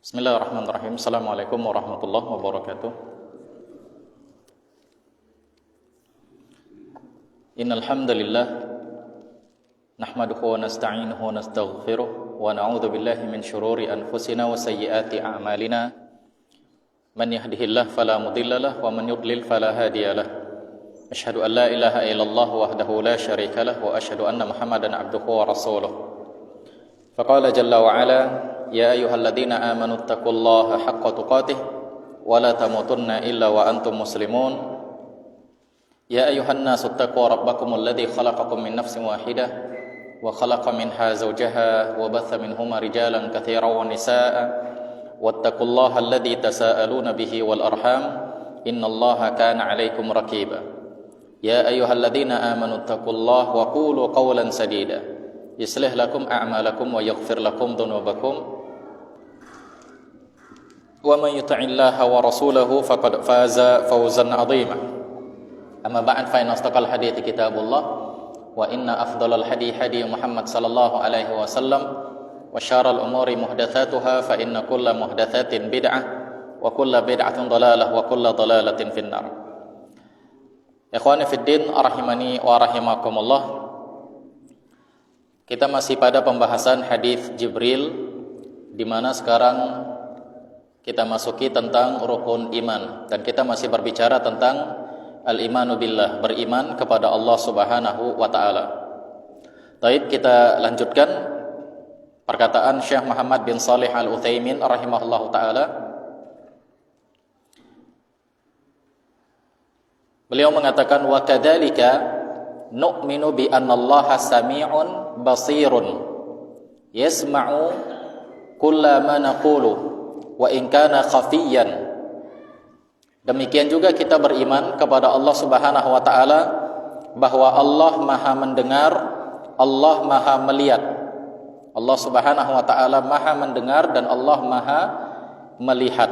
Bismillahirrahmanirrahim. Assalamualaikum warahmatullahi wabarakatuh. Innal hamdalillah nahmaduhu wa nasta'inuhu wa nastaghfiruh wa na'udzu billahi min shururi anfusina wa sayyiati a'malina. Man yahdihillahu fala mudhillalah wa man yudlil fala hadiyalah. Asyhadu an la ilaha illallah wahdahu la syarikalah wa asyhadu anna Muhammadan abduhu wa rasuluh. Faqala jalla wa ala ya ayyuhalladzina amanu taqullaha haqqa tuqatih wa la tamutunna illa wa antum muslimun. Ya ayyuhan nasu taqu rabbakumul ladzi khalaqakum min nafsin wahidah wa khalaqa minha zawjaha wa batha minhuma rijalan katsiran wa nisaa'a wattaqullaha alladzi tasaaluna bihi wal arham innallaha kana 'alaikum raqiba. Ya ayyuhalladzina amanu taqullaha wa qulu qawlan sadida yuslih lakum a'malakum wa yaghfir lakum dhunubakum wa man yuti'illaha wa rasulahu faqad faza fawzan 'azima. Amma ba'd, fa inna asdaqal hadithi kitabullah wa inna afdalal hadi hadi Muhammad sallallahu alaihi wasallam wa syarrul umuri muhdatsatuha fa inna kulla muhdatsatin bid'ah wa kulla bid'atin dhalalah wa kulla dhalalatin finnar. Ikhwani fid din rahimani wa rahimakumullah. Kita masih pada pembahasan hadis Jibril, di mana sekarang kita masuki tentang rukun iman, dan kita masih berbicara tentang al-imanu billah, beriman kepada Allah Subhanahu wa taala. Baik, kita lanjutkan perkataan Syekh Muhammad bin Shalih Al-Utsaimin rahimahullahu taala. Beliau mengatakan wa kadzalika nu'minu bi annallaha sami'un basirun yasma'u kulla ma naqulu wa in kana khafiyan. Demikian juga kita beriman kepada Allah Subhanahu wa taala bahwa Allah Maha mendengar, Allah Maha melihat. Allah Subhanahu wa taala Maha mendengar dan Allah Maha melihat.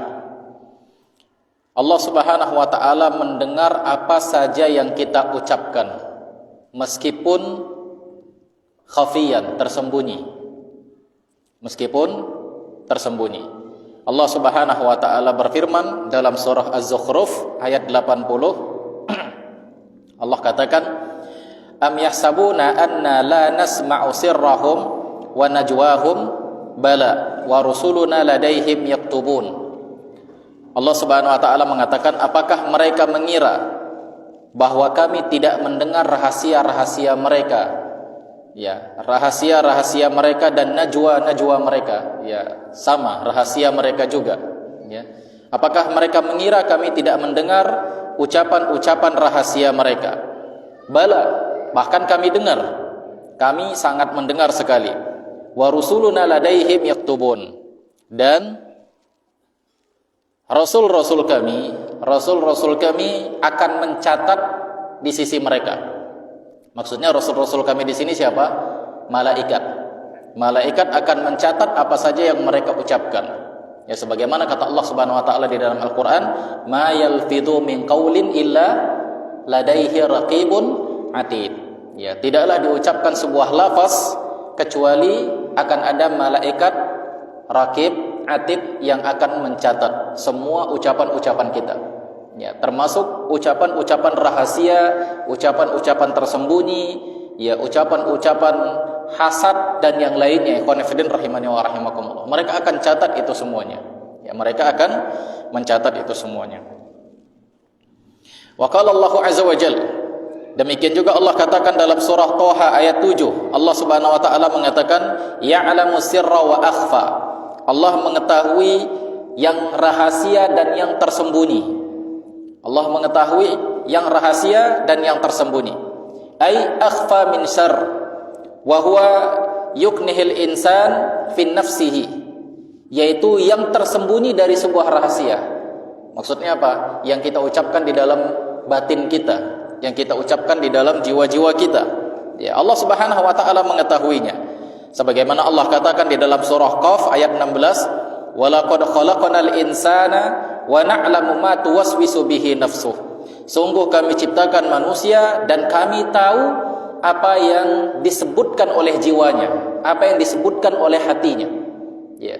Allah Subhanahu wa taala mendengar apa saja yang kita ucapkan, meskipun khafiyan, tersembunyi. Meskipun tersembunyi. Allah Subhanahu wa taala berfirman dalam surah Az-Zukhruf ayat 80. Allah katakan, am yahsabuna anna la nasma'u sirrahum wa najwahum bala wa rusuluna ladaihim yaktubun. Allah Subhanahu wa taala mengatakan, apakah mereka mengira bahwa kami tidak mendengar rahasia-rahasia mereka? Ya, rahasia-rahasia mereka dan najwa-najwa mereka, ya, sama rahasia mereka juga, ya. Apakah mereka mengira kami tidak mendengar ucapan-ucapan rahasia mereka? Bala, bahkan kami dengar. Kami sangat mendengar sekali. Wa rusuluna ladaihim yaktubun. Dan rasul-rasul kami akan mencatat di sisi mereka. Maksudnya rasul-rasul kami di sini siapa? Malaikat. Malaikat akan mencatat apa saja yang mereka ucapkan. Ya, sebagaimana kata Allah Subhanahu wa taala di dalam Al-Qur'an, "Ma yalfidhu min qaulin illa ladaihi raqibun atid." Ya, tidaklah diucapkan sebuah lafaz kecuali akan ada malaikat raqib atid yang akan mencatat semua ucapan-ucapan kita. Ya, termasuk ucapan-ucapan rahasia, ucapan-ucapan tersembunyi, ya, ucapan-ucapan hasad dan yang lainnya. Ikhwan fillah rahimani wa rahimakumullah. Mereka akan catat itu semuanya. Ya, mereka akan mencatat itu semuanya. Wa qala Allahu azza wa jalla. Demikian juga Allah katakan dalam surah Thaha ayat 7. Allah Subhanahu wa taala mengatakan, ya'lamu sirra wa akhfa. Allah mengetahui yang rahasia dan yang tersembunyi. Allah mengetahui yang rahasia dan yang tersembunyi. Ai akhfa min syarr wa huwa yuknihil insan fi nafsihi, yaitu yang tersembunyi dari sebuah rahasia. Maksudnya apa? Yang kita ucapkan di dalam batin kita, yang kita ucapkan di dalam jiwa-jiwa kita. Ya, Allah Subhanahu wa taala mengetahuinya. Sebagaimana Allah katakan di dalam surah Qaf ayat 16, walaqad khalaqnal insana wa na'lamu ma tuwaswisu bihi nafsuh. Sungguh kami ciptakan manusia dan kami tahu apa yang disebutkan oleh jiwanya, apa yang disebutkan oleh hatinya. Ya.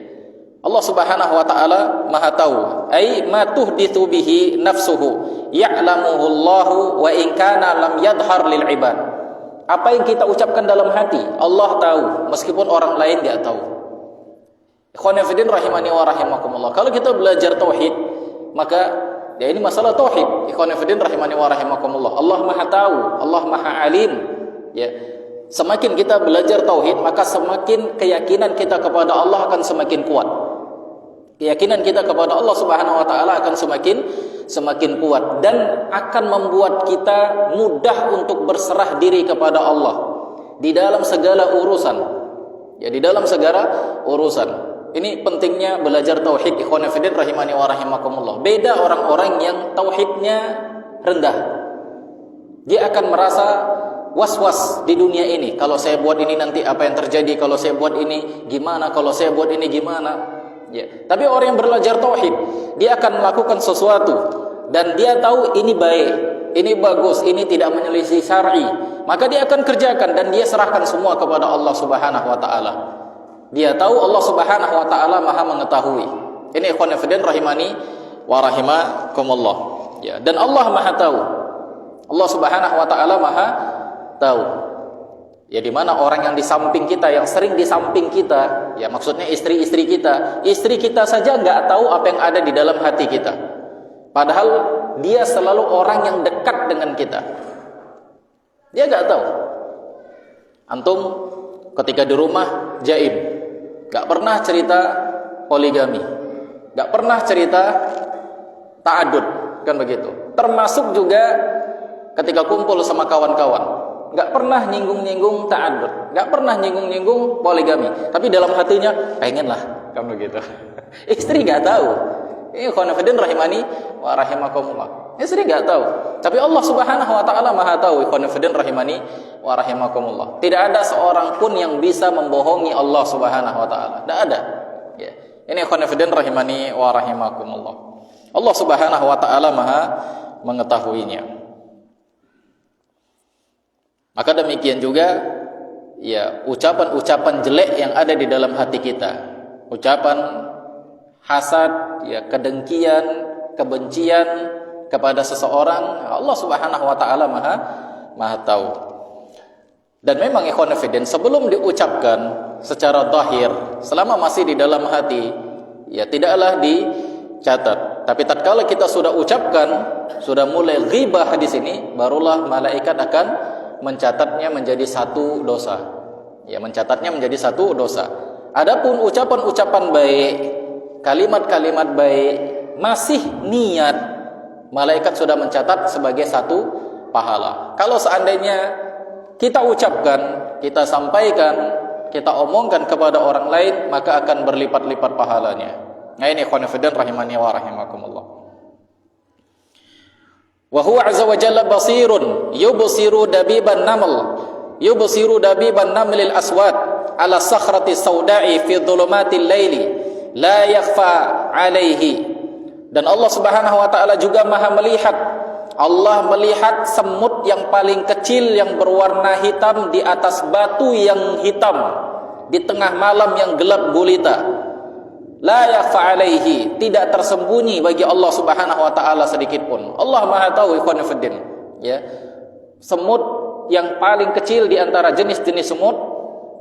Allah Subhanahu wa taala Maha tahu. Ai ma tuhditsu bihi nafsuhu ya'lamuhu Allahu wa in kana lam yadhhar lil ibad. Apa yang kita ucapkan dalam hati, Allah tahu meskipun orang lain enggak tahu. Ikhwan fillah rahimani wa rahimakumullah. Kalau kita belajar tauhid, maka ya ini masalah tauhid. Ikhwan fillah rahimani wa rahimakumullah. Allah Maha tahu, Allah Maha alim. Ya. Semakin kita belajar tauhid, maka semakin keyakinan kita kepada Allah akan semakin kuat. Keyakinan kita kepada Allah Subhanahu wa taala akan semakin kuat dan akan membuat kita mudah untuk berserah diri kepada Allah di dalam segala urusan. Ya, di dalam segala urusan. Ini pentingnya belajar tauhid, ikhwan fillah rahimani wa rahimakumullah. Beda orang-orang yang tauhidnya rendah. Dia akan merasa was-was di dunia ini. Kalau saya buat ini nanti apa yang terjadi? Kalau saya buat ini gimana? Kalau saya buat ini gimana? Ya. Tapi orang yang belajar tauhid, dia akan melakukan sesuatu dan dia tahu ini baik, ini bagus, ini tidak menyelisih syar'i. Maka dia akan kerjakan dan dia serahkan semua kepada Allah Subhanahu wa taala. Dia tahu Allah Subhanahu wa taala Maha mengetahui. Ini ikhwan fillah rahimani wa rahimakumullah. Ya, dan Allah Maha tahu. Allah Subhanahu wa taala Maha tahu. Ya, di mana orang yang di samping kita, yang sering di samping kita, ya maksudnya istri-istri kita. Istri kita saja enggak tahu apa yang ada di dalam hati kita. Padahal dia selalu orang yang dekat dengan kita. Dia enggak tahu. Antum ketika di rumah jaim, enggak pernah cerita poligami, enggak pernah cerita ta'adud, kan begitu. Termasuk juga ketika kumpul sama kawan-kawan, enggak pernah nyinggung-nyinggung ta'adud, enggak pernah nyinggung-nyinggung poligami, tapi dalam hatinya pengen lah, kan begitu. Istri enggak tahu. Ini ikhwan fillah rahimani wa rahimakumullah. Istri enggak tahu, tapi Allah Subhanahu wa taala Maha tahu, ikhwan fillah rahimani wa rahimakumullah. Tidak ada seorang pun yang bisa membohongi Allah Subhanahu wa taala. Tidak ada. Ya. Ini ikhwan fillah rahimani wa rahimakumullah. Allah Subhanahu wa taala Maha mengetahuinya. Maka demikian juga ya ucapan-ucapan jelek yang ada di dalam hati kita. Ucapan hasad, ya kedengkian, kebencian kepada seseorang, Allah Subhanahu wa taala Maha tahu. Dan memang ikhwan fillah, sebelum diucapkan secara zahir, selama masih di dalam hati, ya tidaklah dicatat. Tapi tatkala kita sudah ucapkan, sudah mulai ghibah di sini, barulah malaikat akan mencatatnya menjadi satu dosa. Ya, mencatatnya menjadi satu dosa. Adapun ucapan-ucapan baik, kalimat-kalimat baik, masih niat, malaikat sudah mencatat sebagai satu pahala. Kalau seandainya kita ucapkan, kita sampaikan, kita omongkan kepada orang lain, maka akan berlipat-lipat pahalanya. Nah ini ikhwan fillah rahimani wa rahimakumullah. Wa huwa azza wa jalla basirun yubsiru dabiban namlil aswad ala sakhrati sauda'i fi dhulumatil laili la yakhfa alaihi. Dan Allah Subhanahu wa taala juga Maha melihat. Allah melihat semut yang paling kecil yang berwarna hitam di atas batu yang hitam di tengah malam yang gelap gulita. La yakhfa alaihi, tidak tersembunyi bagi Allah Subhanahu wa taala sedikit pun. Allah Maha tahu ikhwan fillah. Ya. Semut yang paling kecil di antara jenis-jenis semut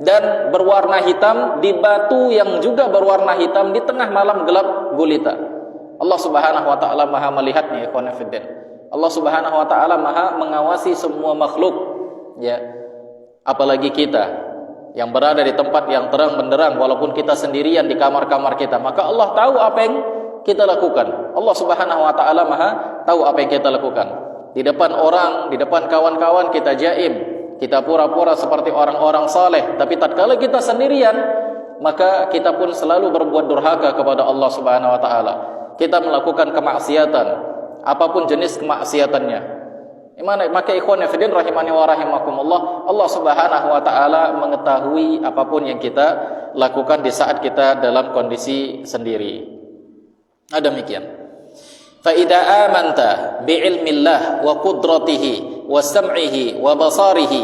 dan berwarna hitam di batu yang juga berwarna hitam di tengah malam gelap gulita. Allah Subhanahu wa taala Maha melihatnya ikhwan fillah. Allah Subhanahu wa taala Maha mengawasi semua makhluk. Ya. Apalagi kita yang berada di tempat yang terang benderang, walaupun kita sendirian di kamar-kamar kita, maka Allah tahu apa yang kita lakukan. Allah Subhanahu wa taala Maha tahu apa yang kita lakukan. Di depan orang, di depan kawan-kawan kita jaim, kita pura-pura seperti orang-orang saleh, tapi tatkala kita sendirian, maka kita pun selalu berbuat durhaka kepada Allah Subhanahu wa taala. Kita melakukan kemaksiatan, apapun jenis kemaksiatannya. Maka ikhwan fillah rahimani wa rahimakumullah, Allah Subhanahu wa taala mengetahui apapun yang kita lakukan di saat kita dalam kondisi sendiri. Demikian. Fa idza amanta bi ilmillah wa qudratihi wa sam'ihi wa basarihi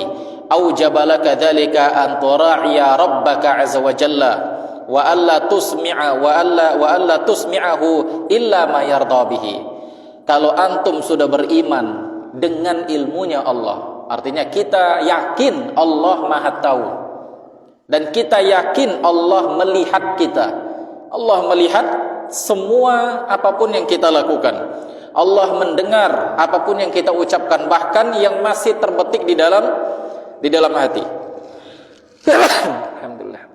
aujaba laka dzalika an tura'iya rabbaka azza wa jalla wa alla tusmi'ahu illa ma yarda bihi. Kalau antum sudah beriman dengan ilmunya Allah, artinya kita yakin Allah Maha tahu, dan kita yakin Allah melihat kita. Allah melihat semua apapun yang kita lakukan. Allah mendengar apapun yang kita ucapkan, bahkan yang masih terbetik di dalam hati. Alhamdulillah.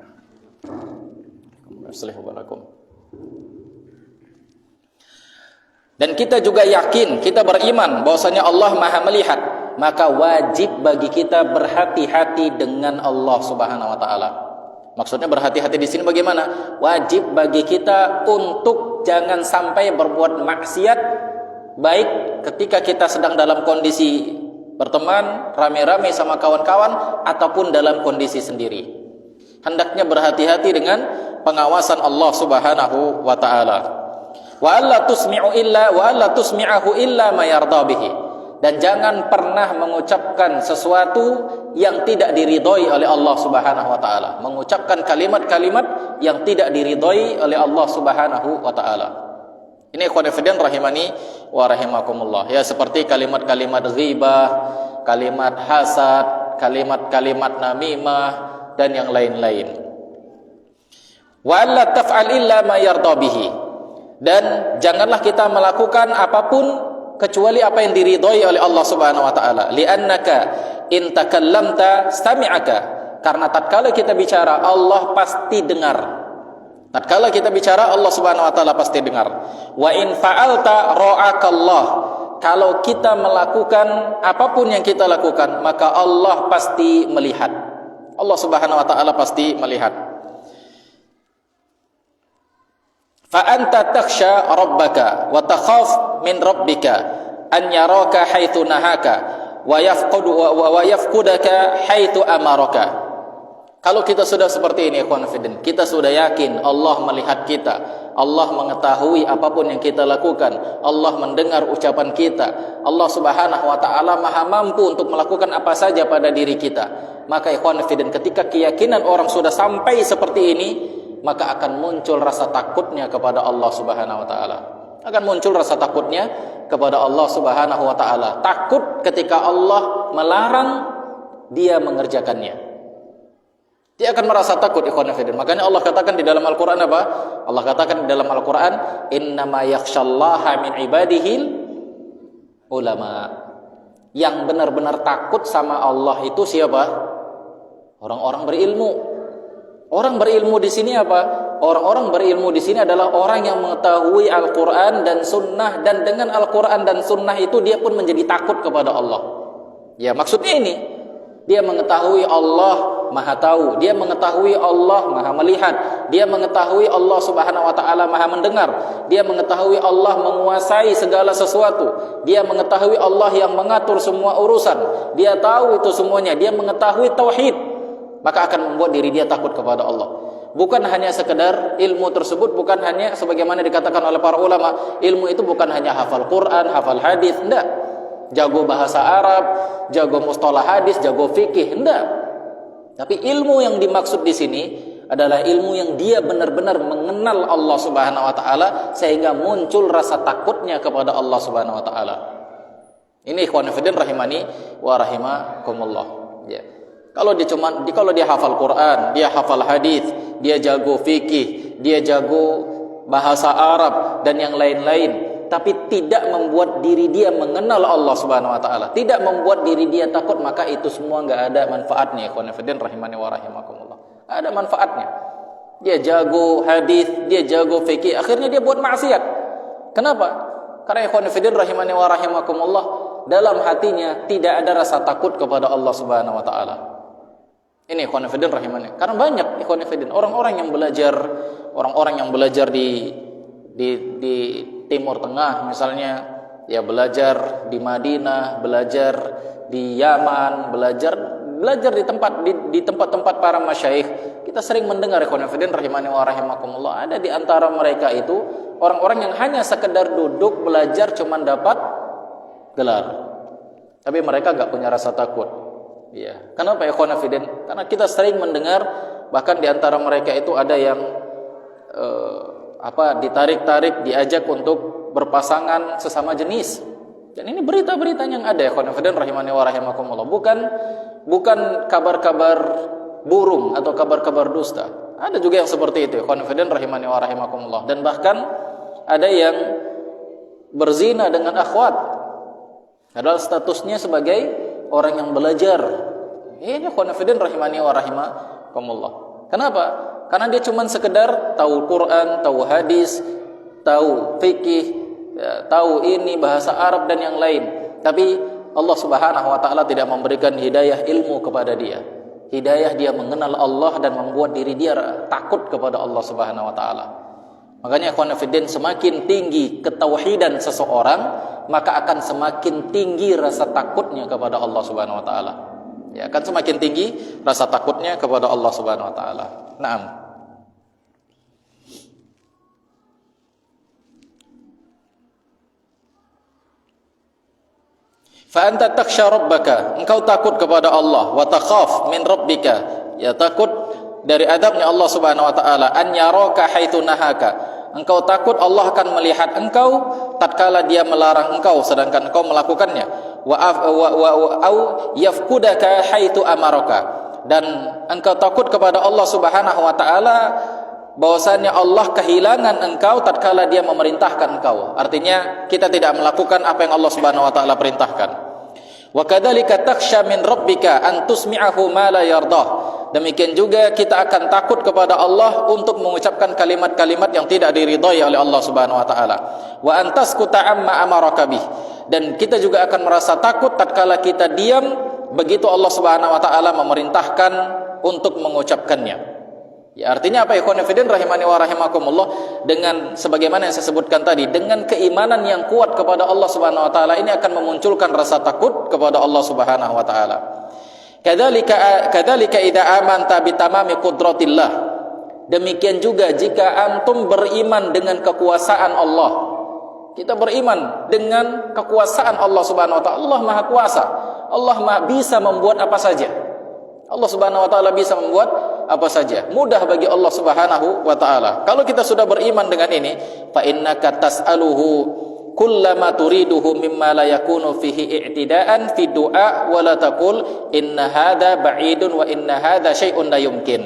Dan kita juga yakin, kita beriman bahwasanya Allah Maha melihat, maka wajib bagi kita berhati-hati dengan Allah Subhanahu wa taala. Maksudnya berhati-hati di sini bagaimana? Wajib bagi kita untuk jangan sampai berbuat maksiat, baik ketika kita sedang dalam kondisi berteman, rame-rame sama kawan-kawan, ataupun dalam kondisi sendiri. Hendaknya berhati-hati dengan pengawasan Allah Subhanahu wa taala. Wa alla tusmi'ahu illa ma yarda bihi. Dan jangan pernah mengucapkan sesuatu yang tidak diridhoi oleh Allah Subhanahu wa taala. Mengucapkan kalimat-kalimat yang tidak diridhoi oleh Allah Subhanahu wa taala. Ini ikhwan fillah rahimani wa rahimakumullah. Ya, seperti kalimat-kalimat ghibah, kalimat hasad, kalimat-kalimat namimah, dan yang lain-lain. Wa alla taf'al illa ma yarda bihi. Dan janganlah kita melakukan apapun kecuali apa yang diridhoi oleh Allah Subhanahu wa taala. Li'annaka in takallamta sami'aka. Karena tatkala kita bicara, Allah pasti dengar. Tatkala kita bicara, Allah Subhanahu wa taala pasti dengar. Wa in fa'alta ra'akallah. Kalau kita melakukan apapun yang kita lakukan, maka Allah pasti melihat. Allah Subhanahu wa taala pasti melihat. Fa anta takhsha rabbaka wa takhaf min rabbika an yaraka haitsu nahaka wa yafqudaka haitsu amaraka. Kalau kita sudah seperti ini, ikhwan fillah, kita sudah yakin Allah melihat kita, Allah mengetahui apapun yang kita lakukan, Allah mendengar ucapan kita, Allah Subhanahu wa taala Maha mampu untuk melakukan apa saja pada diri kita. Maka ikhwan fillah, ketika keyakinan orang sudah sampai seperti ini, maka akan muncul rasa takutnya kepada Allah Subhanahu wa taala. Akan muncul rasa takutnya kepada Allah Subhanahu wa taala. Takut ketika Allah melarang dia mengerjakannya. Dia akan merasa takut, ikhwan fillah. Makanya Allah katakan di dalam Al-Qur'an apa? Allah katakan di dalam Al-Qur'an, "Innama yakhsyallaha min ibadihil ulama." Yang benar-benar takut sama Allah itu siapa? Orang-orang berilmu. Orang berilmu di sini apa? Orang-orang berilmu di sini adalah orang yang mengetahui Al-Quran dan Sunnah, dan dengan Al-Quran dan Sunnah itu dia pun menjadi takut kepada Allah. Ya, maksudnya ini, dia mengetahui Allah Maha tahu, dia mengetahui Allah Maha melihat, dia mengetahui Allah Subhanahu wa taala Maha mendengar, dia mengetahui Allah menguasai segala sesuatu, dia mengetahui Allah yang mengatur semua urusan, dia tahu itu semuanya, dia mengetahui tauhid. Maka akan membuat diri dia takut kepada Allah. Bukan hanya sekedar ilmu tersebut, bukan hanya sebagaimana dikatakan oleh para ulama, ilmu itu bukan hanya hafal Quran, hafal hadis, enggak. Jago bahasa Arab, jago mustalah hadis, jago fikih, enggak. Tapi ilmu yang dimaksud di sini adalah ilmu yang dia benar-benar mengenal Allah Subhanahu wa taala sehingga muncul rasa takutnya kepada Allah Subhanahu wa taala. Ini ikhwan fillah rahimani wa rahimakumullah. Ya. Kalau dia hafal Quran, dia hafal hadis, dia jago fikih, dia jago bahasa Arab dan yang lain-lain, tapi tidak membuat diri dia mengenal Allah Subhanahu wa taala, tidak membuat diri dia takut, maka itu semua enggak ada manfaatnya, ikhwan fillah rahimani wa rahimakumullah. Ada manfaatnya. Dia jago hadis, dia jago fikih, akhirnya dia buat maksiat. Kenapa? Karena ikhwan fillah rahimani wa rahimakumullah, dalam hatinya tidak ada rasa takut kepada Allah Subhanahu wa taala. Ini ikhwan fillah rahimani. Karena banyak ikhwan fillah orang-orang yang belajar di Timur Tengah misalnya, ya belajar di Madinah, belajar di Yaman, belajar di tempat-tempat para masyayikh. Kita sering mendengar ikhwan fillah rahimani wa rahimakumullah, ada di antara mereka itu orang-orang yang hanya sekedar duduk belajar cuman dapat gelar. Tapi mereka enggak punya rasa takut. Ya, kenapa ikhwan fillah? Karena kita sering mendengar bahkan di antara mereka itu ada yang ditarik-tarik, diajak untuk berpasangan sesama jenis. Dan ini berita-berita yang ada ya khonafidin rahimani wa rahimakumullah. Bukan kabar-kabar burung atau kabar-kabar dusta. Ada juga yang seperti itu ya khonafidin rahimani wa rahimakumullah. Dan bahkan ada yang berzina dengan akhwat, padahal statusnya sebagai orang yang belajar. Ini khonafidin rahimani wa rahimakumullah. Kenapa? Karena dia cuma sekedar tahu Quran, tahu hadis, tahu fikih, ya, tahu ini bahasa Arab dan yang lain. Tapi Allah Subhanahu wa taala tidak memberikan hidayah ilmu kepada dia. Hidayah dia mengenal Allah dan membuat diri dia takut kepada Allah Subhanahu wa taala. Makanya ikhwan fillah, semakin tinggi ketauhidan seseorang, maka akan semakin tinggi rasa takutnya kepada Allah Subhanahu wa taala. Ya, akan semakin tinggi rasa takutnya kepada Allah Subhanahu wa taala. Naam. Fa anta takhsha rabbaka, engkau takut kepada Allah, wa takhaf min rabbika, ya takut dari adabnya Allah Subhanahu wa taala, an yaraka haitsu nahaka. Engkau takut Allah akan melihat engkau tatkala dia melarang engkau sedangkan engkau melakukannya. Wa au yafkudaka haitsu amaraka. Dan engkau takut kepada Allah Subhanahu wa taala bahwasanya Allah kehilangan engkau tatkala dia memerintahkan engkau. Artinya kita tidak melakukan apa yang Allah Subhanahu wa taala perintahkan. Wa kadzalika takhsha min rabbika an tusmi'ahu ma la yardah. Demikian juga kita akan takut kepada Allah untuk mengucapkan kalimat-kalimat yang tidak diridhai oleh Allah Subhanahu wa taala. Wa antaskuta amma amaraka bih. Dan kita juga akan merasa takut tatkala kita diam begitu Allah Subhanahu wa taala memerintahkan untuk mengucapkannya. Ya, artinya apa ikhwan fillah rahimani wa rahimakumullah, dengan sebagaimana yang saya sebutkan tadi, dengan keimanan yang kuat kepada Allah Subhanahu wa taala ini akan memunculkan rasa takut kepada Allah Subhanahu wa taala. Kadzalika idza amanta bi tamami qudratillah. Demikian juga jika antum beriman dengan kekuasaan Allah. Kita beriman dengan kekuasaan Allah Subhanahu wa taala. Allah Maha Kuasa. Allah Maha bisa membuat apa saja. Allah Subhanahu wa taala bisa membuat apa saja. Mudah bagi Allah Subhanahu wa taala. Kalau kita sudah beriman dengan ini, fa innaka tas'aluhu kullama turiduhu mimma la yakunu fihi i'tidaan fi du'a wa la taqul inna hadza ba'idun wa inna hadza syai'un la yumkin.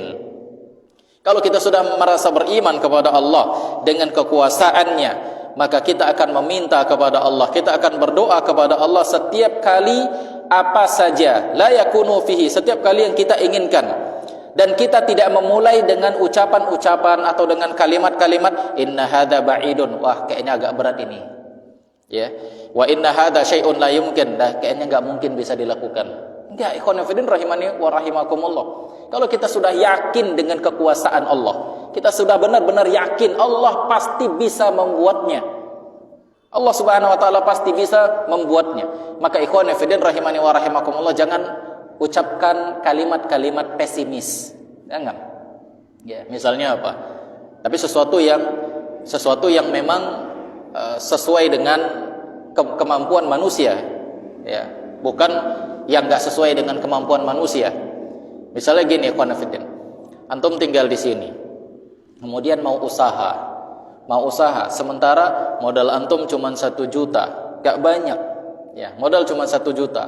Kalau kita sudah merasa beriman kepada Allah dengan kekuasaannya, maka kita akan meminta kepada Allah, kita akan berdoa kepada Allah setiap kali apa saja la yakunu fihi, setiap kali yang kita inginkan, dan kita tidak memulai dengan ucapan-ucapan atau dengan kalimat-kalimat inna hadza ba'idun, wah kayaknya agak berat ini, ya, wa inna hadza syai'un la yumkin, dah kayaknya enggak mungkin bisa dilakukan. Enggak, ikhwan fillah rahimani wa rahimakumullah. Kalau kita sudah yakin dengan kekuasaan Allah, kita sudah benar-benar yakin Allah pasti bisa membuatnya, Allah Subhanahu wa taala pasti bisa membuatnya, maka ikhwan fillah rahimani wa rahimakumullah, jangan ucapkan kalimat-kalimat pesimis. Jangan. Ya, misalnya apa? Tapi sesuatu yang memang sesuai dengan kemampuan manusia, ya, bukan yang enggak sesuai dengan kemampuan manusia. Misalnya gini, ikhwan fillah, antum tinggal di sini, kemudian mau usaha, sementara modal antum cuma 1 juta, gak banyak, ya, modal cuma 1 juta.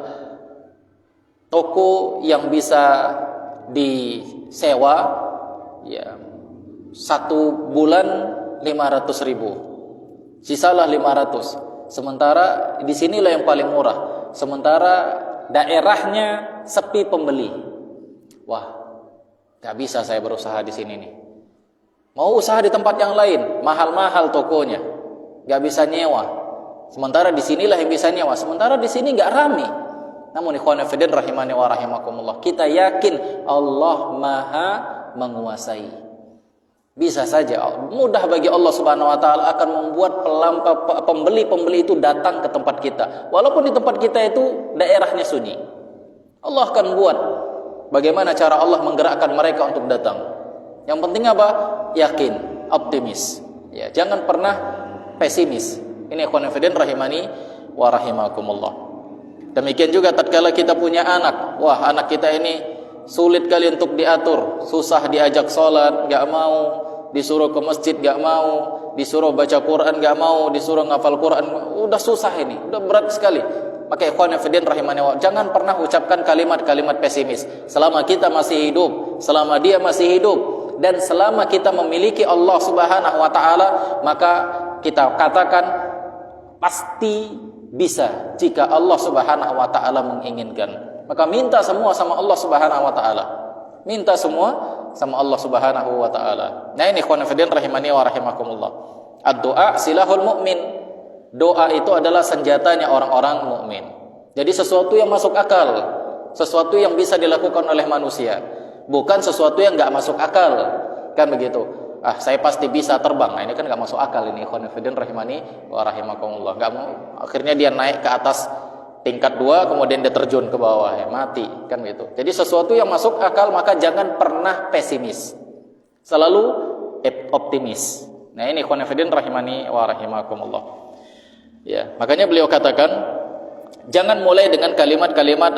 Toko yang bisa disewa, ya, 1 bulan 500 ribu, sisalah 500. Sementara di sinilah yang paling murah, sementara daerahnya sepi pembeli. Wah, gak bisa saya berusaha di sini nih. Mau usaha di tempat yang lain, mahal-mahal tokonya, gak bisa nyewa. Sementara di sinilah yang bisa nyewa, sementara di sini gak rame. Namun ikhwan fillah rahimani wa rahimakumullah, kita yakin Allah Maha menguasai. Bisa saja mudah bagi Allah Subhanahu wa taala akan membuat pembeli-pembeli itu datang ke tempat kita. Walaupun di tempat kita itu daerahnya sunyi, Allah akan buat bagaimana cara Allah menggerakkan mereka untuk datang. Yang penting apa? Yakin, optimis. Ya, jangan pernah pesimis. Ini ikhwan fillah rahimani wa rahimakumullah. Demikian juga tatkala kita punya anak, wah anak kita ini sulit kali untuk diatur, susah diajak sholat, gak mau, disuruh ke masjid nggak mau, disuruh baca Quran nggak mau, disuruh ngafal Quran, udah susah ini, udah berat sekali. Maka ikhwan fillah rahimani wa, jangan pernah ucapkan kalimat-kalimat pesimis. Selama kita masih hidup, selama dia masih hidup, dan selama kita memiliki Allah Subhanahu wa taala, maka kita katakan pasti bisa jika Allah Subhanahu wa taala menginginkan. Maka minta semua sama Allah Subhanahu wa taala. Minta semua sama Allah Subhanahu wa taala. Nah ini ikhwan fillah rahimani wa rahimakumullah. Ad-du'a silahul mu'min. Doa itu adalah senjatanya orang-orang mukmin. Jadi sesuatu yang masuk akal, sesuatu yang bisa dilakukan oleh manusia, bukan sesuatu yang enggak masuk akal. Kan begitu. Saya pasti bisa terbang. Nah, ini kan enggak masuk akal ini ikhwan fillah rahimani wa rahimakumullah. Enggak mau, akhirnya dia naik ke atas tingkat 2 kemudian dia terjun ke bawah, ya mati kan gitu. Jadi sesuatu yang masuk akal maka jangan pernah pesimis. Selalu optimis. Nah, ini ikhwan fillah rahimani wa rahimakumullah. Ya, makanya beliau katakan jangan mulai dengan kalimat-kalimat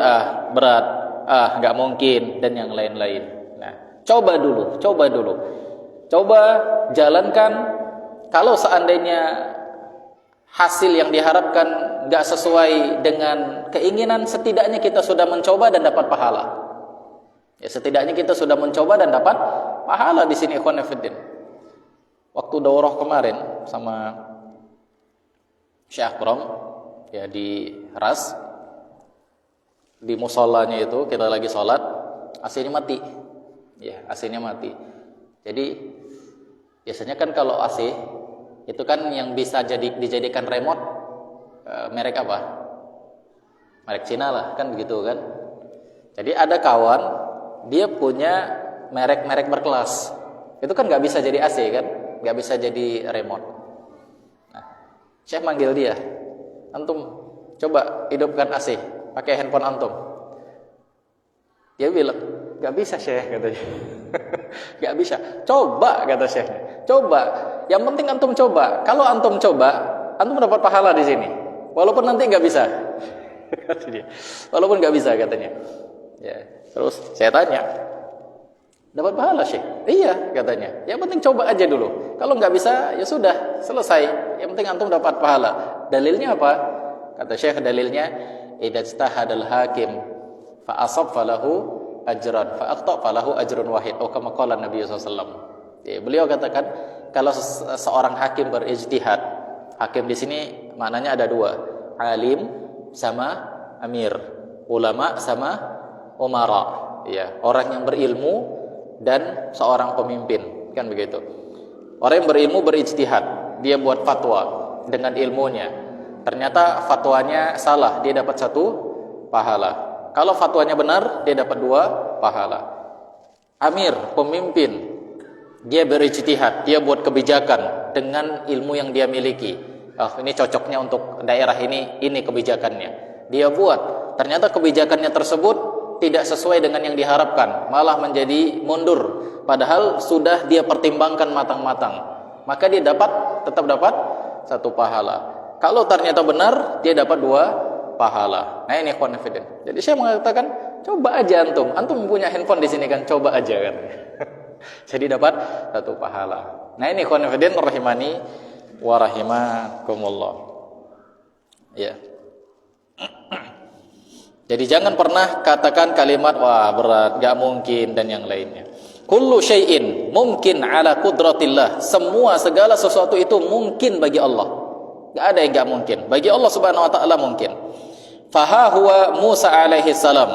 berat, enggak mungkin dan yang lain-lain. Nah, coba dulu. Coba jalankan. Kalau seandainya hasil yang diharapkan enggak sesuai dengan keinginan, setidaknya kita sudah mencoba dan dapat pahala. Ya, setidaknya kita sudah mencoba dan dapat pahala di sini ikhwan fillah. Waktu daurah kemarin sama Syekh Akram ya di Ras, di musholanya itu kita lagi sholat, AC-nya mati. Ya, AC-nya mati. Jadi biasanya kan kalau AC itu kan yang bisa dijadikan remote merek apa? Merek Cina lah, kan begitu kan. Jadi ada kawan dia punya merek-merek berkelas. Itu kan nggak bisa jadi AC kan, nggak bisa jadi remote. Syekh manggil dia, antum coba hidupkan AC pakai handphone antum. Dia bilang, gak bisa Syekh katanya. Gak bisa. Coba kata Syekh. Coba. Yang penting antum coba. Kalau antum coba, antum dapat pahala di sini. Walaupun nanti gak bisa. Walaupun gak bisa katanya. Ya. Terus saya tanya, dapat pahala Syekh? Iya katanya. Yang penting coba aja dulu. Kalau nggak bisa ya sudah selesai. Yang penting antum dapat pahala. Dalilnya apa? Kata Syekh dalilnya, idza ijtahadal hakim fa asab falahu ajran fa akhta falahu ajrun wahid. Oh kama qala Nabi sallallahu alaihi wasallam. Beliau katakan kalau seorang hakim berijtihad. Hakim di sini maknanya ada 2. Alim sama amir. Ulama sama umara. Ya, orang yang berilmu dan seorang pemimpin, kan begitu. Orang yang berilmu berijtihad, dia buat fatwa dengan ilmunya. Ternyata fatwanya salah, dia dapat 1 pahala. Kalau fatwanya benar, dia dapat 2 pahala. Amir, pemimpin, dia berijtihad, dia buat kebijakan dengan ilmu yang dia miliki. Ini cocoknya untuk daerah ini kebijakannya. Dia buat, ternyata kebijakannya tersebut tidak sesuai dengan yang diharapkan, malah menjadi mundur, padahal sudah dia pertimbangkan matang-matang, maka dia tetap dapat 1 pahala. Kalau ternyata benar, dia dapat 2 pahala. Nah ini ikhwan fillah. Jadi saya mengatakan, coba aja antum punya handphone di sini kan, coba aja kan. Jadi dapat 1 pahala. Nah ini ikhwan fillah rahimani wa rahimakumullah. Ya. Jadi jangan pernah katakan kalimat wah berat, gak mungkin dan yang lainnya. Kullu syai'in mungkin ala qudratillah. Segala sesuatu itu mungkin bagi Allah. Gak ada yang gak mungkin. Bagi Allah Subhanahu wa taala mungkin. Faha huwa Musa alaihi salam.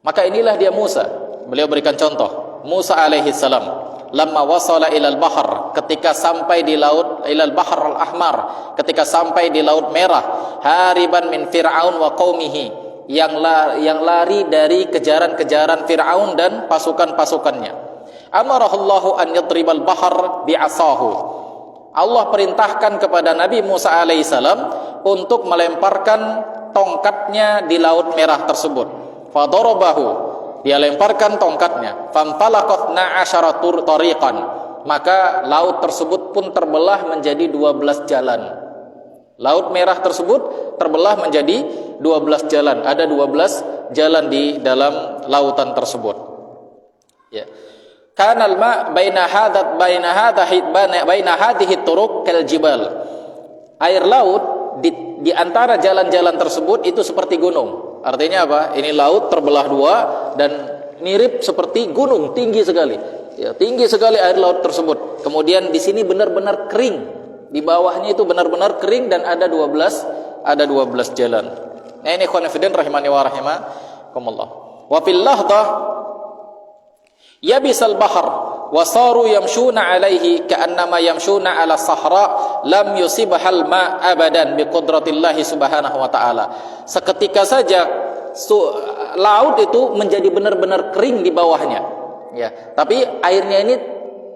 Maka inilah dia Musa. Beliau berikan contoh. Musa alaihi salam lamma wasala ilal bahr, ketika sampai di laut, ilal bahr al-ahmar, ketika sampai di laut merah, hariban min fir'aun wa qaumihi, yang lari dari kejaran-kejaran Fir'aun dan pasukan-pasukannya. Amarahullahu an yadribal bahr bi'asahu. Allah perintahkan kepada Nabi Musa alaihissalam untuk melemparkan tongkatnya di laut merah tersebut. Fadarabahu, dia lemparkan tongkatnya. Fantalaqat 12 tariqan, maka laut tersebut pun terbelah menjadi 12 jalan. Laut merah tersebut terbelah menjadi 12 jalan. Ada 12 jalan di dalam lautan tersebut. Ya. Kana al-ma' baina hadhihi turuq kal jibal. Air laut di antara jalan-jalan tersebut itu seperti gunung. Artinya apa? Ini laut terbelah dua dan mirip seperti gunung, tinggi sekali. Ya, tinggi sekali air laut tersebut. Kemudian di sini benar-benar kering. Di bawahnya itu benar-benar kering dan ada 12 jalan. Nah, ini khonafidin rahimani wa rahimakumullah. Wa fil lahdah yabisal bahr wa saru yamshuna alaihi ka'annama yamshuna ala sahra lam yusibhal ma abadan bi qudratillahi subhanahu wa ta'ala. Seketika saja laut itu menjadi benar-benar kering di bawahnya, ya, tapi airnya ini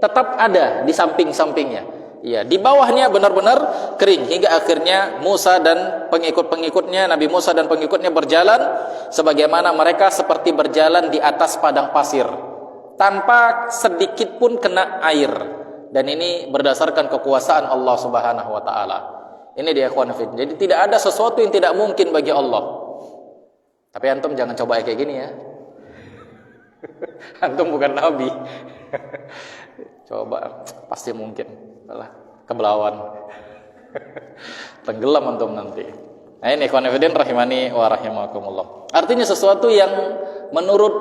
tetap ada di samping-sampingnya, ya, di bawahnya benar-benar kering hingga akhirnya Musa dan pengikut-pengikutnya, Nabi Musa dan pengikutnya berjalan sebagaimana mereka seperti berjalan di atas padang pasir tanpa sedikit pun kena air. Dan ini berdasarkan kekuasaan Allah Subhanahu wa taala. Ini dia ikhwan fillah. Jadi tidak ada sesuatu yang tidak mungkin bagi Allah. Tapi antum jangan coba kayak gini ya. Antum bukan nabi. Coba pasti mungkin. Alah, kebelawan. Tenggelam antum nanti. Nah, ini ikhwan fillah rahimani wa rahimakumullah. Artinya sesuatu yang menurut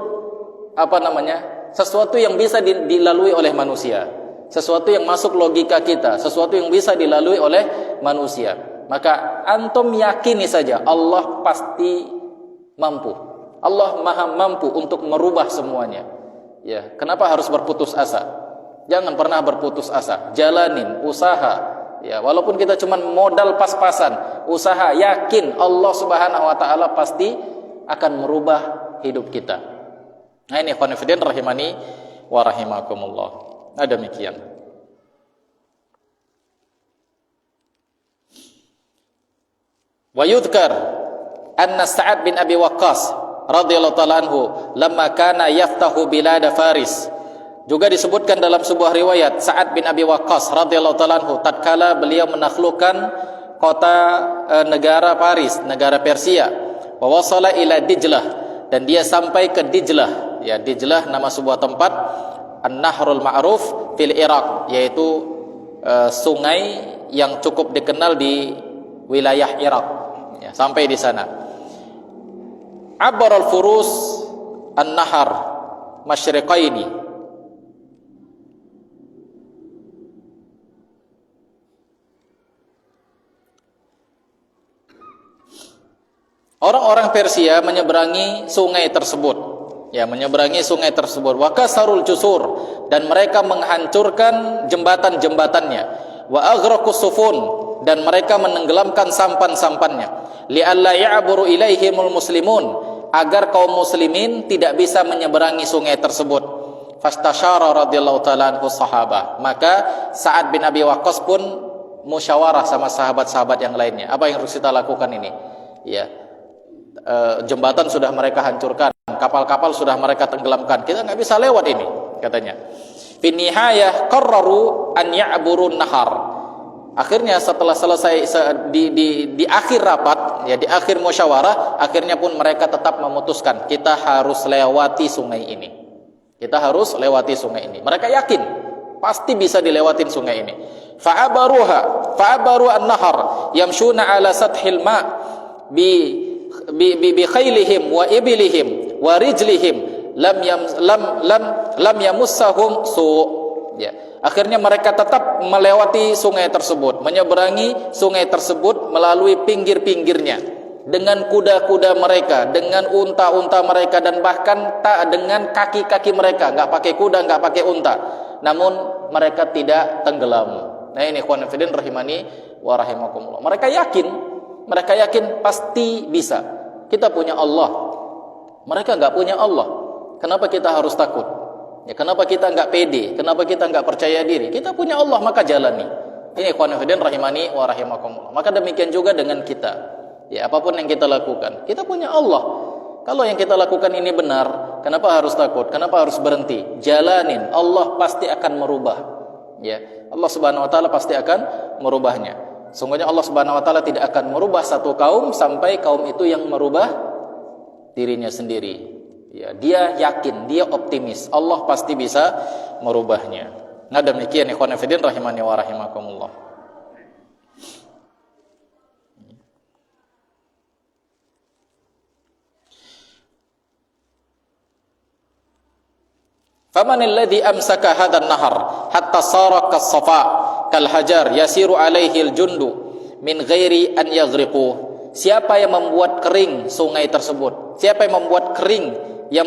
sesuatu yang bisa dilalui oleh manusia, sesuatu yang masuk logika kita, sesuatu yang bisa dilalui oleh manusia. Maka antum yakini saja Allah pasti mampu. Allah maha mampu untuk merubah semuanya. Ya, kenapa harus berputus asa? Jangan pernah berputus asa. Jalanin usaha. Ya, walaupun kita cuma modal pas-pasan, usaha, yakin Allah Subhanahu wa taala pasti akan merubah hidup kita. Nah, ini khonifidin rahimani wa rahimakumullah. Nah, demikian. Wa yudhkar anna Sa'ad bin Abi Waqqas radhiyallahu ta'ala anhu lamma kana yaftahu bilad Faris. Juga disebutkan dalam sebuah riwayat Sa'ad bin Abi Waqqas radhiyallahu ta'ala anhu tatkala beliau menaklukkan kota negara Faris, negara Persia. Wa wasala ila Dijlah, dan dia sampai ke Dijlah. Ya, Dijlah nama sebuah tempat An-Nahrul Ma'ruf fil Iraq, yaitu sungai yang cukup dikenal di wilayah Irak. Ya, sampai di sana. Abbar al-furus an-nahar masyriqaini. Orang-orang Persia menyeberangi sungai tersebut. Ya, menyeberangi sungai tersebut. Wa kasarul jusur, dan mereka menghancurkan jembatan-jembatannya. Wa aghraqus sufun, dan mereka menenggelamkan sampan-sampannya. Li'alla ya'buru ilaihimul muslimun, agar kaum muslimin tidak bisa menyeberangi sungai tersebut. Fastasyara radhiyallahu ta'ala anhu sahabah. Maka Sa'ad bin Abi Waqqas pun musyawarah sama sahabat-sahabat yang lainnya. Apa yang harus kita lakukan ini? Ya, jembatan sudah mereka hancurkan, kapal-kapal sudah mereka tenggelamkan, kita nggak bisa lewat ini, katanya. Fi nihayah qarraru an ya'burun nahar. Akhirnya setelah selesai di akhir rapat, ya, di akhir musyawarah, akhirnya pun mereka tetap memutuskan kita harus lewati sungai ini. Kita harus lewati sungai ini. Mereka yakin pasti bisa dilewatin sungai ini. Fa'abaru an-nahar yamshuna ala sathil ma bi khailihim wa ibilihim wa rijlihim lam yamussahum su'. Ya, akhirnya mereka tetap melewati sungai tersebut, menyeberangi sungai tersebut melalui pinggir-pinggirnya dengan kuda-kuda mereka, dengan unta-unta mereka, dan bahkan dengan kaki-kaki mereka, nggak pakai kuda, nggak pakai unta, namun mereka tidak tenggelam. Nah, ini ikhwan fillah rahimani wa rahimakumullah. Mereka yakin pasti bisa. Kita punya Allah, mereka nggak punya Allah. Kenapa kita harus takut? Ya, kenapa kita nggak pede? Kenapa kita nggak percaya diri? Kita punya Allah, maka jalani. Ini ikhwan fillah rahimani wa rahimakumullah. Maka demikian juga dengan kita. Ya, apapun yang kita lakukan, kita punya Allah. Kalau yang kita lakukan ini benar, kenapa harus takut? Kenapa harus berhenti? Jalanin. Allah pasti akan merubah. Ya, Allah Subhanahu wa taala pasti akan merubahnya. Sungguhnya Allah Subhanahu wa taala tidak akan merubah satu kaum sampai kaum itu yang merubah dirinya sendiri. Ya, dia yakin, dia optimis. Allah pasti bisa merubahnya. Nah, demikian ikhwan fillah rahimani wa rahimakumullah. Faman alladhi amsaka hadzal nahar hatta sara kas-safa kal hajar yasiru alaihi al-jundu min ghairi an yaghriqu. Siapa yang membuat kering sungai tersebut? Siapa yang membuat kering, yang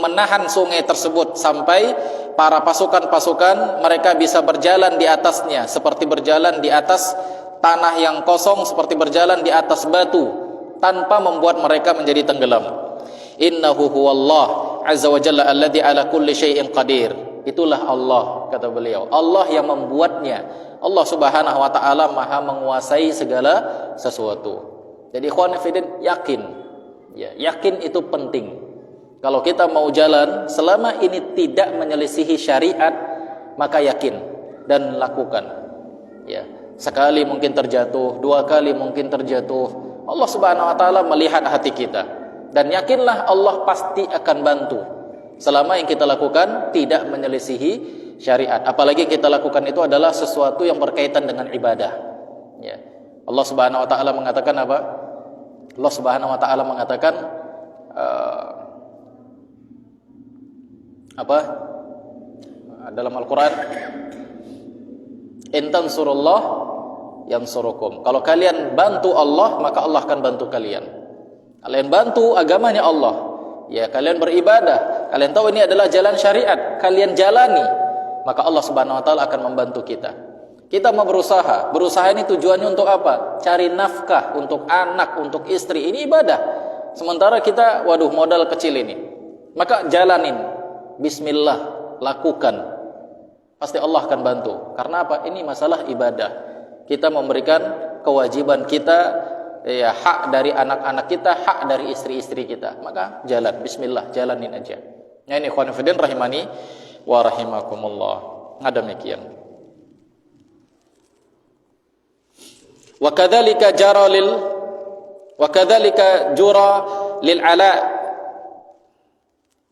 menahan sungai tersebut sampai para pasukan-pasukan mereka bisa berjalan di atasnya seperti berjalan di atas tanah yang kosong, seperti berjalan di atas batu tanpa membuat mereka menjadi tenggelam. Innahu huwallah azza wa jalla alladhi ala kulli syai'in qadir. Itulah Allah, kata beliau. Allah yang membuatnya. Allah Subhanahu wa taala Maha menguasai segala sesuatu. Jadi ikhwan fillah yakin. Ya, yakin itu penting. Kalau kita mau jalan selama ini tidak menyelisihi syariat, maka yakin dan lakukan. Ya, sekali mungkin terjatuh, dua kali mungkin terjatuh. Allah Subhanahu wa taala melihat hati kita. Dan yakinlah Allah pasti akan bantu selama yang kita lakukan tidak menyelisihi syariat. Apalagi yang kita lakukan itu adalah sesuatu yang berkaitan dengan ibadah. Ya. Allah Subhanahu wa taala mengatakan apa? Allah Subhanahu wa taala mengatakan apa? Dalam Al-Qur'an, "In tansurullah yansurukum." Kalau kalian bantu Allah, maka Allah akan bantu kalian. Kalian bantu agamanya Allah, ya kalian beribadah, kalian tahu ini adalah jalan syariat, kalian jalani, maka Allah Subhanahu wa taala akan membantu kita. Kita mau berusaha ini tujuannya untuk apa? Cari nafkah untuk anak, untuk istri, ini ibadah. Sementara kita, waduh modal kecil ini, maka jalanin, bismillah, lakukan, pasti Allah akan bantu. Karena apa? Ini masalah ibadah. Kita memberikan kewajiban kita, ya, hak dari anak-anak kita, hak dari istri-istri kita, maka jalan, bismillah, jalanin aja. Ya, ini ikhwan fillah rahimani wa rahimakumullah. Demikian. Wa kadzalika jura lil Ala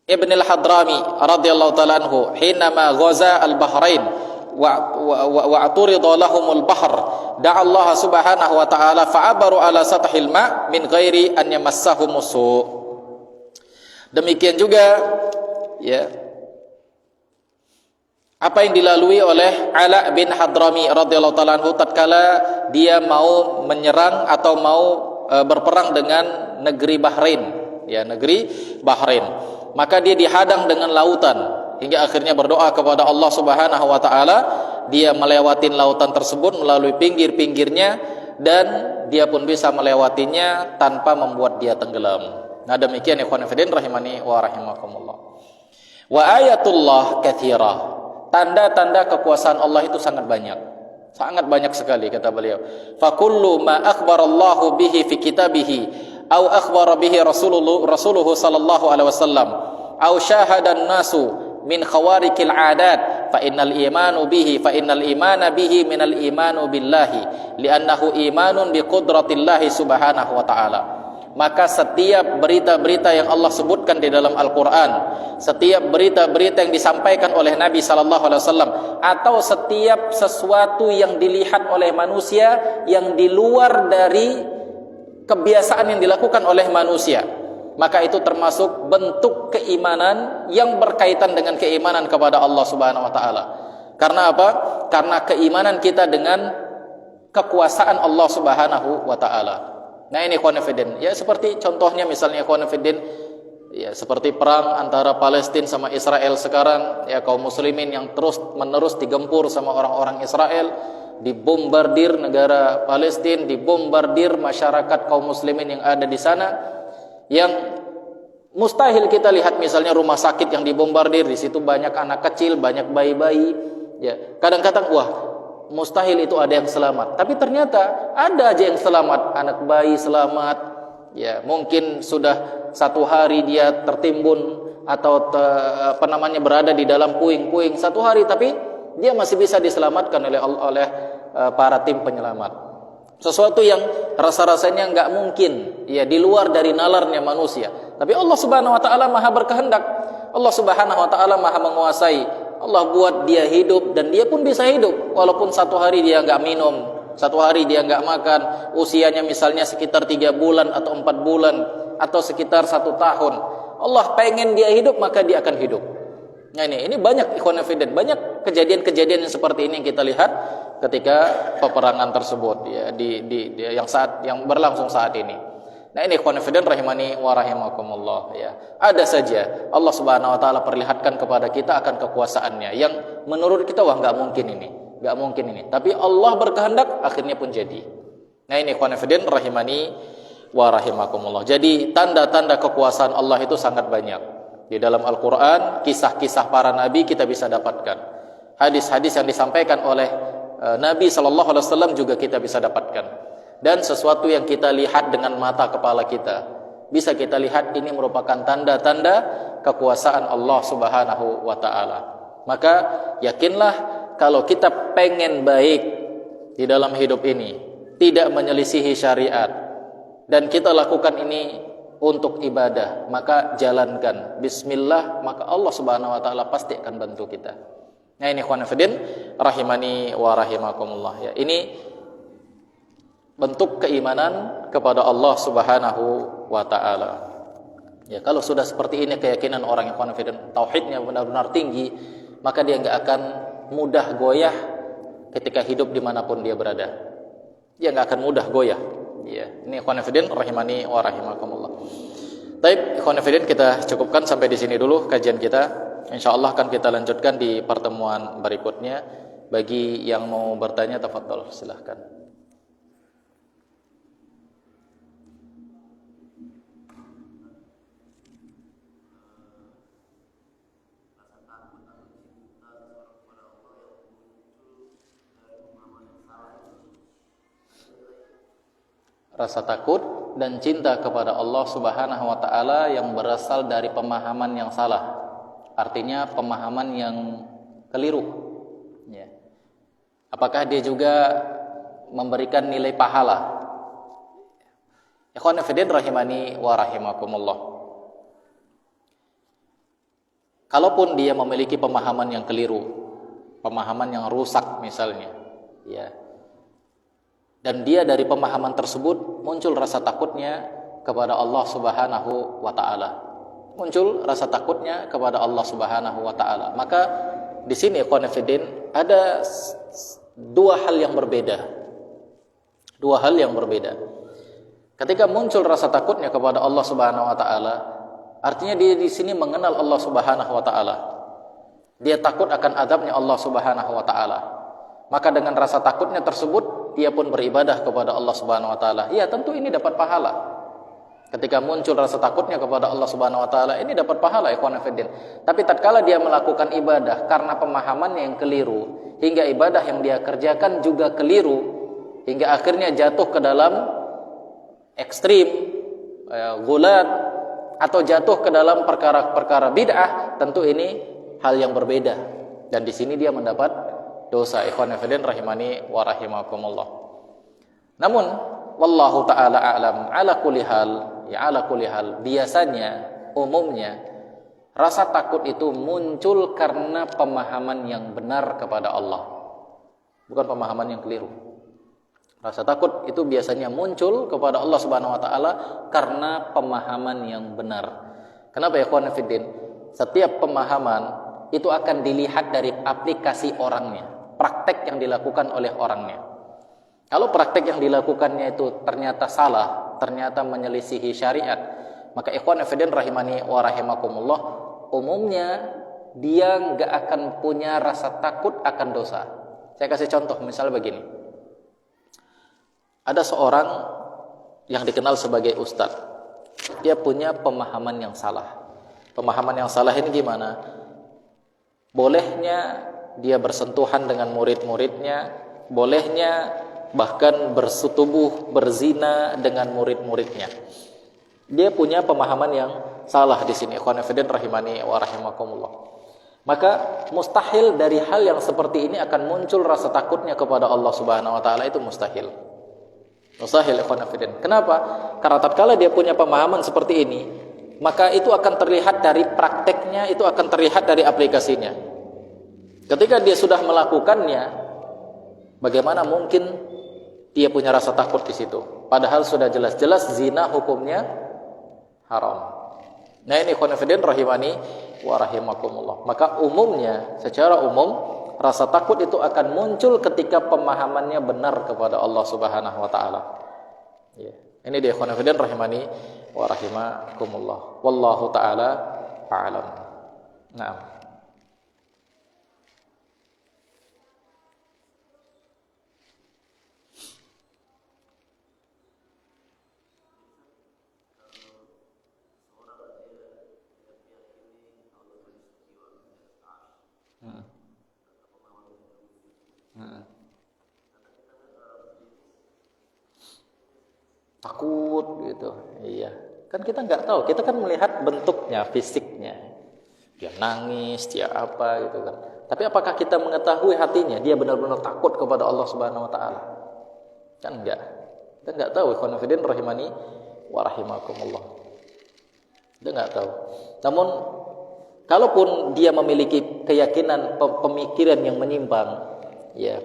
ibn al-Hadrami radhiyallahu ta'ala anhu hinama ghaza al-Bahrain wa aturida lahumul bahr da'a Allah subhanahu wa ta'ala fa'abaru ala sathil ma' min ghairi an yamassahum su'. Demikian juga ya apa yang dilalui oleh Ala bin Hadrami radhiyallahu ta'ala anhu tatkala dia mau menyerang atau mau berperang dengan negeri Bahrain, ya negeri Bahrain. Maka dia dihadang dengan lautan hingga akhirnya berdoa kepada Allah Subhanahu wa taala, dia melewati lautan tersebut melalui pinggir-pinggirnya dan dia pun bisa melewatinya tanpa membuat dia tenggelam. Nah, demikian ikhwan fillah rahimani wa rahimakumullah. Wa ayatullah katsira. Tanda-tanda kekuasaan Allah itu sangat banyak. Sangat banyak sekali kata beliau. Fa kullu ma akhbarallahu bihi fi kitabihi au akhbara bihi rasuluhu sallallahu alaihi wasallam au syahadan nasu min khawarikil adat fa innal imanu bihi fa innal imana bihi minal imanu billahi li'annahu imanun bi qudratillahi subhanahu wa ta'ala. Maka setiap berita-berita yang Allah sebutkan di dalam Al-Quran, setiap berita-berita yang disampaikan oleh Nabi SAW, atau setiap sesuatu yang dilihat oleh manusia yang di luar dari kebiasaan yang dilakukan oleh manusia, maka itu termasuk bentuk keimanan yang berkaitan dengan keimanan kepada Allah Subhanahu wa taala. Karena apa? Karena keimanan kita dengan kekuasaan Allah Subhanahu wa taala. Nah, ini ikhwan fillah. Ya seperti contohnya misalnya ikhwan fillah, ya seperti perang antara Palestina sama Israel sekarang, ya kaum muslimin yang terus-menerus digempur sama orang-orang Israel, dibombardir negara Palestina, dibombardir masyarakat kaum muslimin yang ada di sana, yang mustahil kita lihat misalnya rumah sakit yang dibombardir, di situ banyak anak kecil, banyak bayi-bayi, ya. Kadang-kadang wah, mustahil itu ada yang selamat, tapi ternyata ada aja yang selamat, anak bayi selamat, ya mungkin sudah 1 hari dia tertimbun atau berada di dalam puing-puing 1 hari, tapi dia masih bisa diselamatkan oleh para tim penyelamat. sesuatu yang rasa-rasanya nggak mungkin, ya di luar dari nalarnya manusia. Tapi Allah Subhanahu wa taala Maha berkehendak. Allah Subhanahu wa taala Maha menguasai. Allah buat dia hidup dan dia pun bisa hidup walaupun satu hari dia nggak minum, satu hari dia nggak makan, usianya misalnya sekitar 3 bulan atau 4 bulan atau sekitar 1 tahun. Allah pengen dia hidup, maka dia akan hidup. Nah ini banyak ikhwan fillah, banyak kejadian-kejadian yang seperti ini yang kita lihat ketika peperangan tersebut, ya yang berlangsung saat ini. Nah ini ikhwan fillah rahimani wa rahimakumullah, ya. Ada saja Allah Subhanahu wa taala perlihatkan kepada kita akan kekuasaannya yang menurut kita wah nggak mungkin ini. Tapi Allah berkehendak akhirnya pun jadi. Nah ini ikhwan fillah rahimani wa rahimakumullah. Jadi tanda-tanda kekuasaan Allah itu sangat banyak. Di dalam Al-Quran, kisah-kisah para nabi kita bisa dapatkan. Hadis-hadis yang disampaikan oleh Nabi SAW juga kita bisa dapatkan. Dan sesuatu yang kita lihat dengan mata kepala kita, bisa kita lihat ini merupakan tanda-tanda kekuasaan Allah Subhanahu wa ta'ala. Maka yakinlah kalau kita pengen baik di dalam hidup ini, tidak menyelisihi syariat, dan kita lakukan ini untuk ibadah, maka jalankan bismillah, maka Allah Subhanahu wa taala pasti akan bantu kita. Nah ini ikhwan fillah rahimani wa rahimakumullah, ya. Ini bentuk keimanan kepada Allah Subhanahu wa taala. Ya, kalau sudah seperti ini keyakinan orang yang ikhwan fillah tauhidnya benar-benar tinggi, maka dia enggak akan mudah goyah ketika hidup dimanapun dia berada. Dia enggak akan mudah goyah. Ya, ini ikhwan fillah rahimani wa rahimakumullah. Baik, ikhwan fillah kita cukupkan sampai di sini dulu kajian kita. Insyaallah akan kita lanjutkan di pertemuan berikutnya. Bagi yang mau bertanya tafadhol silahkan. Rasa takut dan cinta kepada Allah Subhanahu wa taala yang berasal dari pemahaman yang salah. Artinya pemahaman yang keliru. Ya. Apakah dia juga memberikan nilai pahala? Ikhwan fillah rahimani wa rahimakumullah. Kalaupun dia memiliki pemahaman yang keliru, pemahaman yang rusak misalnya, ya. Dan dia dari pemahaman tersebut muncul rasa takutnya kepada Allah Subhanahu wa taala. Muncul rasa takutnya kepada Allah Subhanahu wa taala. Maka di sini ikhwan fillah ada dua hal yang berbeda. Dua hal yang berbeda. Ketika muncul rasa takutnya kepada Allah Subhanahu wa taala, artinya dia di sini mengenal Allah Subhanahu wa taala. Dia takut akan azabnya Allah Subhanahu wa taala. Maka dengan rasa takutnya tersebut dia pun beribadah kepada Allah Subhanahu wa taala. Ya, tentu ini dapat pahala. Ketika muncul rasa takutnya kepada Allah Subhanahu wa taala, ini dapat pahala ikhwan fillah. Tapi tatkala dia melakukan ibadah karena pemahamannya yang keliru, hingga ibadah yang dia kerjakan juga keliru, hingga akhirnya jatuh ke dalam ekstrim, gulat, atau jatuh ke dalam perkara-perkara bid'ah, tentu ini hal yang berbeda. Dan di sini dia mendapat dosa ikhwan fillah rahimani wa rahimakumullah. Namun wallahu taala a'lam, ala kulli hal biasanya umumnya rasa takut itu muncul karena pemahaman yang benar kepada Allah, bukan pemahaman yang keliru. Rasa takut itu biasanya muncul kepada Allah Subhanahu wa taala karena pemahaman yang benar. Kenapa ya ikhwan fillah? Setiap pemahaman itu akan dilihat dari aplikasi orangnya, praktek yang dilakukan oleh orangnya. Kalau praktek yang dilakukannya itu ternyata salah, ternyata menyelisihi syariat, maka ikhwan fillah rahimani wa rahimakumullah, umumnya dia enggak akan punya rasa takut akan dosa. Saya kasih contoh, misal begini. Ada seorang yang dikenal sebagai ustadz. Dia punya pemahaman yang salah. Pemahaman yang salah ini gimana? Bolehnya dia bersentuhan dengan murid-muridnya, bolehnya bahkan bersetubuh, berzina dengan murid-muridnya. Dia punya pemahaman yang salah di sini. Ikhwan fillah rahimani wa rahimakumullah. Maka mustahil dari hal yang seperti ini akan muncul rasa takutnya kepada Allah Subhanahu wa taala, itu mustahil. Mustahil, ikhwan fillah. Kenapa? Karena tatkala dia punya pemahaman seperti ini, maka itu akan terlihat dari prakteknya, itu akan terlihat dari aplikasinya. Ketika dia sudah melakukannya, bagaimana mungkin dia punya rasa takut di situ? Padahal sudah jelas-jelas zina hukumnya haram. Nah ini ikhwan fillah rahimani wa rahimakumullah. Maka umumnya, secara umum, rasa takut itu akan muncul ketika pemahamannya benar kepada Allah Subhanahu wa taala. Ya. Ini dia ikhwan fillah rahimani wa rahimakumullah. Wallahu taala a'lam. Naam. Takut gitu. Iya. Kan kita nggak tahu, kita kan melihat bentuknya, fisiknya. Dia nangis, dia apa gitu kan. Tapi apakah kita mengetahui hatinya dia benar-benar takut kepada Allah Subhanahu wa taala? Kan enggak. Kita enggak tahu, ikhwan fillah rahimani wa rahimakumullah. Kita enggak tahu. Namun kalaupun dia memiliki keyakinan pemikiran yang menyimpang, ya.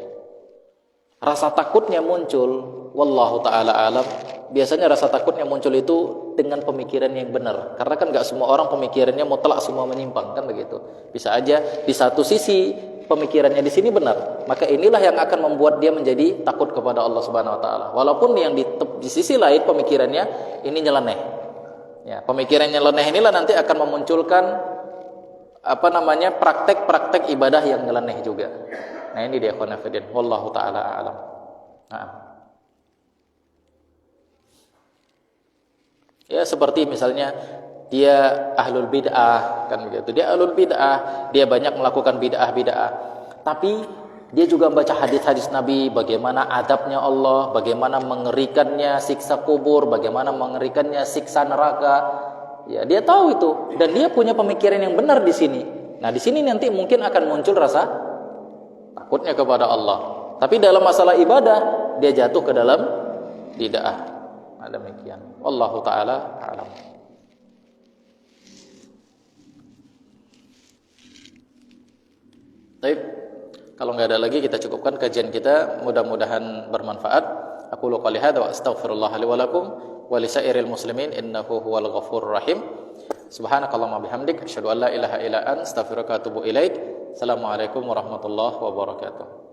Rasa takutnya muncul, wallahu taala alam. Biasanya rasa takutnya muncul itu dengan pemikiran yang benar. Karena kan enggak semua orang pemikirannya mutlak semua menyimpang, kan begitu. Bisa aja di satu sisi pemikirannya di sini benar, maka inilah yang akan membuat dia menjadi takut kepada Allah Subhanahu wa taala. Walaupun yang di sisi lain pemikirannya ini nyeleneh. Ya, pemikiran nyeleneh inilah nanti akan memunculkan praktek-praktek ibadah yang nyeleneh juga. Nah, ini dia ikhwan fillah, wallahu taala a'lam. Nah. Ya seperti misalnya dia ahlul bid'ah kan begitu. Dia ahlul bid'ah, dia banyak melakukan bid'ah. Tapi dia juga membaca hadis-hadis Nabi, bagaimana adabnya Allah, bagaimana mengerikannya siksa kubur, bagaimana mengerikannya siksa neraka. Ya, dia tahu itu dan dia punya pemikiran yang benar di sini. Nah, di sini nanti mungkin akan muncul rasa takutnya kepada Allah. Tapi dalam masalah ibadah dia jatuh ke dalam bid'ah. Demikian. Wallahu taala a'lam. Baik, kalau nggak ada lagi kita cukupkan kajian kita, mudah-mudahan bermanfaat. Aku qouli hadza wa astaghfirullah li wa lakum wa li sairil muslimin innahu huwal ghafurur rahim. Subhanakallahumma bihamdik asyhadu an la ilaha illa anta astaghfiruka wa atubu ilaik. Assalamualaikum warahmatullahi wabarakatuh.